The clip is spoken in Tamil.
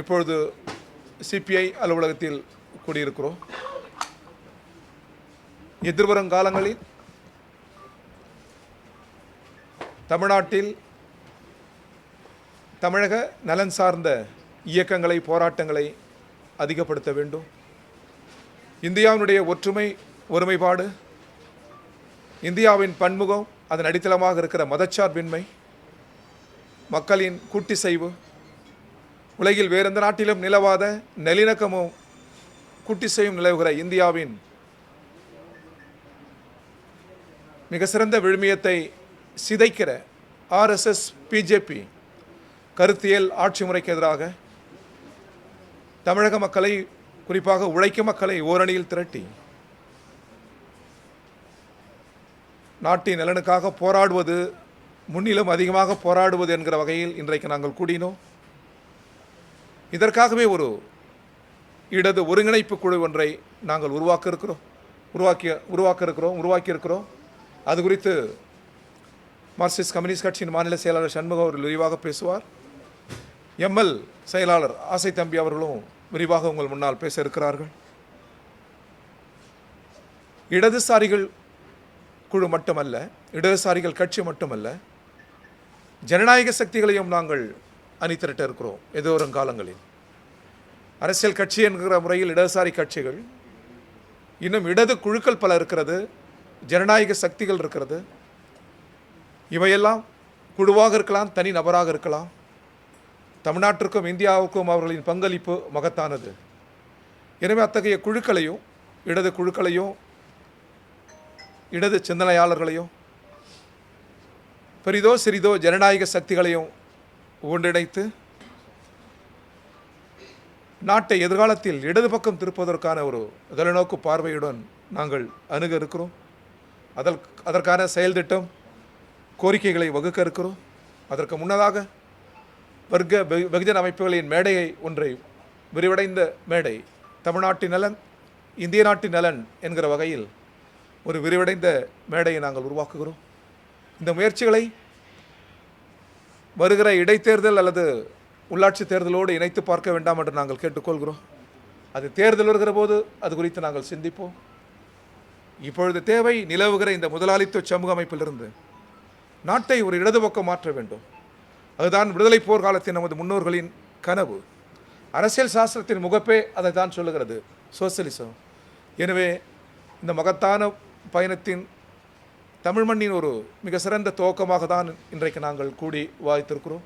இப்பொழுது சிபிஐ அலுவலகத்தில் கூடியிருக்கிறோம். எதிர்வரும் காலங்களில் தமிழ்நாட்டில் தமிழக நலன் சார்ந்த இயக்கங்களை, போராட்டங்களை அதிகப்படுத்த வேண்டும். இந்தியாவினுடைய ஒற்றுமை, ஒருமைப்பாடு, இந்தியாவின் பன்முகம், அதன் அடித்தளமாக இருக்கிற மதச்சார்பின்மை, மக்களின் கூட்டிசைவு, உலகில் வேறு எந்த நாட்டிலும் நிலவாத நல்லிணக்கமும் கூட்டிசைவும் நிலவுகிற இந்தியாவின் மிக சிறந்த விழுமியத்தை சிதைக்கிற ஆர்எஸ்எஸ், பிஜேபி கருத்தியல் ஆட்சி முறைக்கு எதிராக தமிழக மக்களை, குறிப்பாக உழைக்கும் மக்களை ஓரணியில் திரட்டி நாட்டின் நலனுக்காக போராடுவது, முன்னிலும் அதிகமாக போராடுவது என்கிற வகையில் இன்றைக்கு நாங்கள் கூடினோம். இதற்காகவே ஒரு இடது ஒருங்கிணைப்பு குழு ஒன்றை நாங்கள் உருவாக்கியிருக்கிறோம். அது குறித்து மார்க்சிஸ்ட் கம்யூனிஸ்ட் கட்சியின் மாநில செயலாளர் சண்முகம் அவர்கள் விரிவாக பேசுவார். எம்எல் செயலாளர் ஆசை தம்பி அவர்களும் விரிவாக உங்கள் முன்னால் பேச இருக்கிறார்கள். இடதுசாரிகள் குழு மட்டுமல்ல, இடதுசாரிகள் கட்சி மட்டுமல்ல, ஜனநாயக சக்திகளையும் நாங்கள் அணி திரட்ட இருக்கிறோம். எதிர்வரும் காலங்களில் அரசியல் கட்சி என்கிற முறையில் இடதுசாரி கட்சிகள், இன்னும் இடது குழுக்கள் பல இருக்கிறது, ஜனநாயக சக்திகள் இருக்கிறது. இவையெல்லாம் குழுவாக இருக்கலாம், தனி நபராக இருக்கலாம். தமிழ்நாட்டிற்கும் இந்தியாவுக்கும் அவர்களின் பங்களிப்பு மகத்தானது. எனவே அத்தகைய குழுக்களையும், இடது குழுக்களையும், இடது சிந்தனையாளர்களையும், பெரிதோ சிறிதோ ஜனநாயக சக்திகளையும் ஒன்றிணைத்து நாட்டை எதிர்காலத்தில் இடது பக்கம் திருப்பதற்கான ஒரு தொலைநோக்கு பார்வையுடன் நாங்கள் அணுக இருக்கிறோம். அதற்கான செயல் திட்டம், கோரிக்கைகளை வகுக்க இருக்கிறோம். அதற்கு முன்னதாக வர்க்க வெகுஜன அமைப்புகளின் மேடையை ஒன்றை, விரிவடைந்த மேடை, தமிழ்நாட்டின் நலன், இந்திய நாட்டின் நலன் என்கிற வகையில் ஒரு விரிவடைந்த மேடையை நாங்கள் உருவாக்குகிறோம். இந்த முயற்சிகளை வருகிற இடைத்தேர்தல் அல்லது உள்ளாட்சி தேர்தலோடு இணைத்து பார்க்க வேண்டாம் என்று நாங்கள் கேட்டுக்கொள்கிறோம். அது தேர்தல் வருகிற போது அது குறித்து நாங்கள் சிந்திப்போம். இப்பொழுது தேவை, நிலவுகிற இந்த முதலாளித்துவ சமூக அமைப்பிலிருந்து நாட்டை ஒரு இடது பக்கம் மாற்ற வேண்டும். அதுதான் விடுதலை போர்க்காலத்தின் நமது முன்னோர்களின் கனவு. அரசியல் சாஸ்திரத்தின் முகப்பே அதை தான் சொல்லுகிறது, சோசியலிசம். எனவே இந்த மகத்தான பயணத்தின் தமிழ் மண்ணின் ஒரு மிக சிறந்த துவக்கமாக தான் இன்றைக்கு நாங்கள் கூடி வாய்த்திருக்கிறோம்.